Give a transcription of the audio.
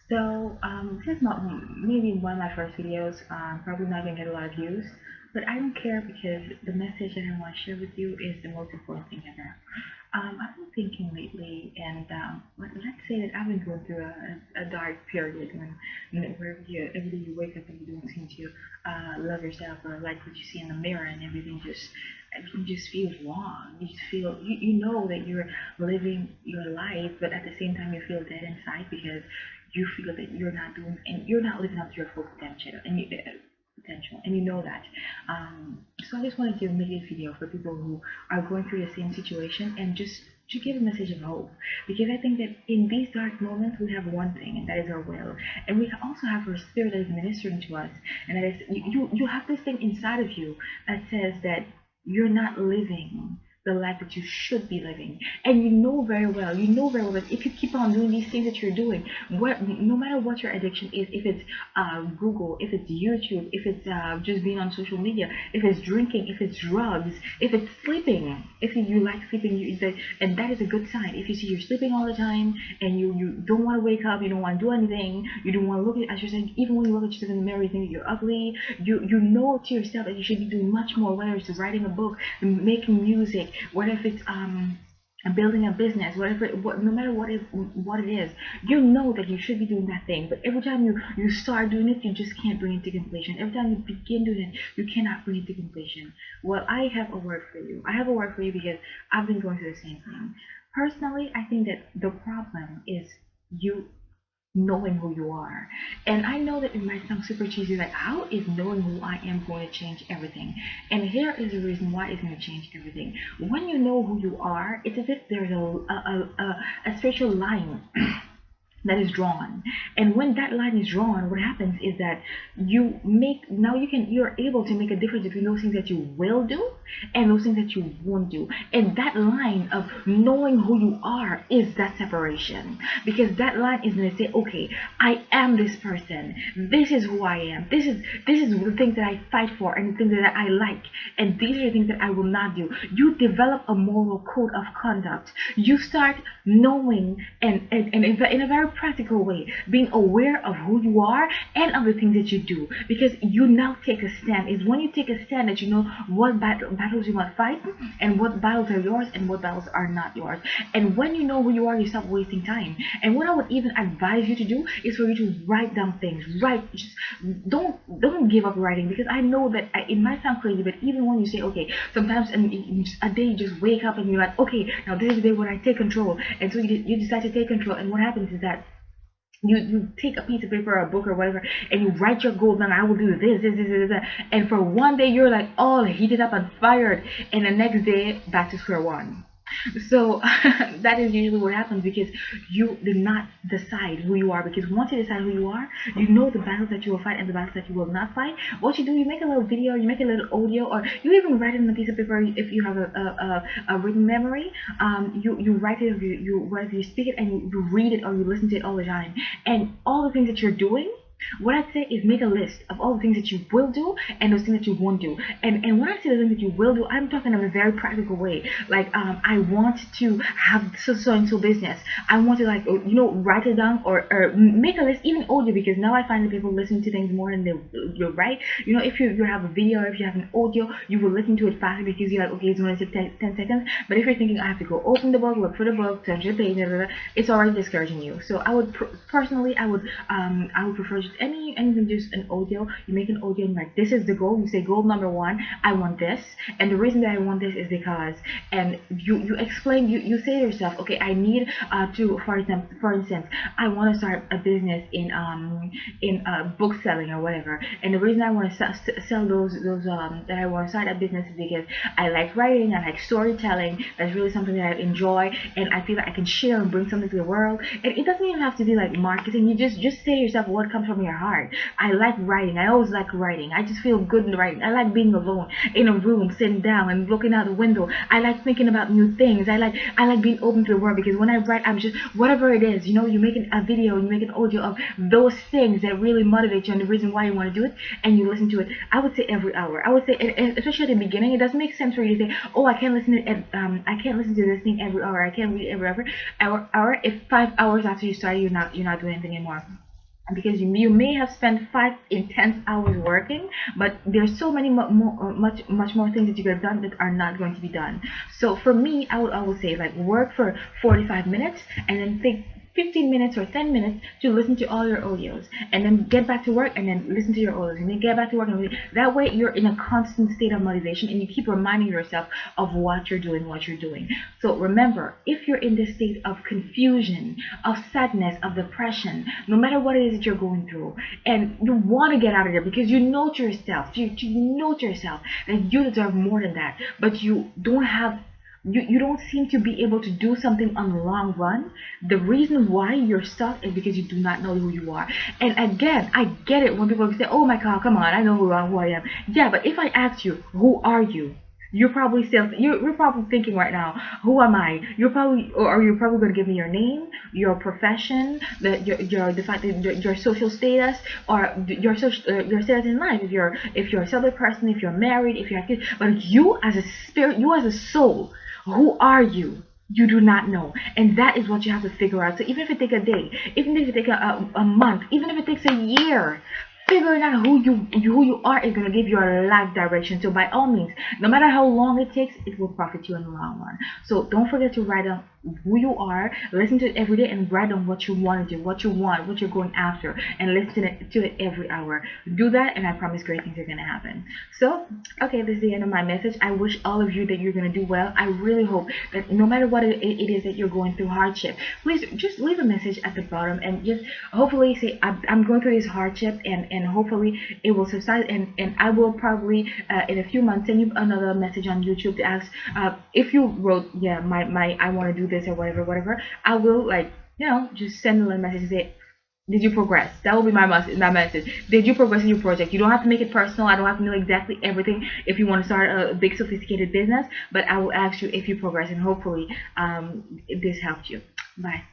This is not maybe one of my first videos. Probably not gonna get a lot of views, but I don't care because the message that I want to share with you is the most important thing ever. I've been thinking lately, and let's say that I've been going through a dark period where every day you wake up and you don't seem to love yourself or like what you see in the mirror, and everything just feels wrong. You just feel you know that you're living your life, but at the same time you feel dead inside because you feel that you're not living up to your full potential, and you know that. So I just wanted to make this video for people who are going through the same situation and just to give a message of hope, because I think that in these dark moments we have one thing, and that is our will, and we also have our spirit that is ministering to us, and that is you have this thing inside of you that says that you're not living the life that you should be living, and you know very well that if you keep on doing these things that you're doing, no matter what your addiction is, if it's Google, if it's YouTube, if it's just being on social media, if it's drinking, if it's drugs, if it's sleeping, if you like sleeping, and that is a good sign. If you see you're sleeping all the time and you don't want to wake up, you don't want to do anything, you don't want to look at yourself, even when you look at yourself in the mirror you think you're ugly, you know to yourself that you should be doing much more, whether it's writing a book, making music, what if it's building a business, no matter what it is, you know that you should be doing that thing. But every time you start doing it, you just can't bring it to completion. Every time you begin doing it, you cannot bring it to completion. Well, I have a word for you. I have a word for you because I've been going through the same thing. Personally, I think that the problem is you knowing who you are. And I know that it might sound super cheesy, like how is knowing who I am going to change everything? And here is the reason why it's going to change everything. When you know who you are, it's as if there's a spiritual line that is drawn, and when that line is drawn, what happens is that you're able to make a difference between those things that you will do and those things that you won't do. And that line of knowing who you are is that separation, because that line is going to say, okay, I am this person, this is who I am, this is the things that I fight for and the things that I like, and these are the things that I will not do. You develop a moral code of conduct. You start knowing and in a very practical way, being aware of who you are and of the things that you do, because you now take a stand. It's when you take a stand that you know what battles you must fight and what battles are yours and what battles are not yours. And when you know who you are, you stop wasting time. And what I would even advise you to do is for you to write down things. Just don't give up writing, because I know that it might sound crazy, but even when you say, okay, sometimes a day you just wake up and you're like, okay, now this is the day when I take control, and so you decide to take control, and what happens is that you take a piece of paper or a book or whatever and you write your goal down. I will do this, and for one day you're like all heated up and fired, and the next day back to square one. So that is usually what happens, because you did not decide who you are. Because once you decide who you are, you know the battles that you will fight and the battles that you will not fight. What you do, you make a little video, you make a little audio, or you even write it on a piece of paper if you have a written memory. You write it, whether you speak it and you read it or you listen to it all the time, and all the things that you're doing. What I'd say is make a list of all the things that you will do and those things that you won't do. And when I say the things that you will do, I'm talking in a very practical way. Like I want to have so and so business. I want to, like, write it down or make a list, even audio, because now I find that people listen to things more than they write. If you have a video or if you have an audio, you will listen to it faster because you're like, okay, it's going to take 10 seconds. But if you're thinking I have to go open the book, look for the book, turn to the page, it's already discouraging you. So I would personally, I would prefer just anything, just an audio. You make an audio and like, this is the goal. You say goal number 1, I want this, and the reason that I want this is because, and you explain, you say to yourself, okay, I need to, for instance, I want to start a business in book selling or whatever, and the reason I want to sell those that I want to start a business is because I like writing, I like storytelling. That's really something that I enjoy, and I feel like I can share and bring something to the world. And it doesn't even have to be like marketing. You just say to yourself what comes from your heart. I like writing. I always like writing. I just feel good in writing. I like being alone in a room, sitting down and looking out the window. I like thinking about new things. I like being open to the world, because when I write, I'm just, whatever it is, you make a video, you make an audio of those things that really motivate you and the reason why you want to do it, and you listen to it. I would say every hour. I would say, especially at the beginning, it doesn't make sense for you to say, oh, I can't listen to this thing every hour. I can't read it every hour. If 5 hours after you start, you're not doing anything anymore. because you may have spent 5 intense hours working, but there's so many much more things that you could have done that are not going to be done. So for me, I would always say, like, work for 45 minutes and then take 15 minutes or 10 minutes to listen to all your audios, and then get back to work and then listen to your audios, and then get back to work, and that way you're in a constant state of motivation, and you keep reminding yourself of what you're doing. So remember, if you're in this state of confusion, of sadness, of depression, no matter what it is that you're going through, and you want to get out of there because you know to yourself, you know to yourself that you deserve more than that, but you don't have, you don't seem to be able to do something on the long run. The reason why you're stuck is because you do not know who you are. And again, I get it when people say, oh my god, come on, I know who I am. Yeah, but if I ask you, who are you? You're probably thinking right now, who am I? You're probably going to give me your name, your profession, the fact that your social status, or your status in life. If you're a celibate person, if you're married, if you have kids. But you as a spirit, you as a soul, who are you? You do not know, and that is what you have to figure out. So even if it takes a day, even if it takes a month, even if it takes a year, figuring out who you are is going to give you a life direction. So by all means, no matter how long it takes, it will profit you in the long run. So don't forget to write down who you are, listen to it every day, and write down what you want to do, what you want, what you're going after, and listen to it every hour. Do that, and I promise great things are going to happen. So, okay, this is the end of my message. I wish all of you that you're going to do well. I really hope that no matter what it is that you're going through hardship, please just leave a message at the bottom, and just hopefully say, I'm going through this hardship, and hopefully it will subside, and I will probably in a few months send you another message on YouTube to ask if you wrote, yeah, my I want to do this or whatever. I will, like, just send a little message and say, did you progress? That will be my message. Did you progress in your project? You don't have to make it personal. I don't have to know exactly everything if you want to start a big sophisticated business, but I will ask you if you progress, and hopefully this helped you. Bye.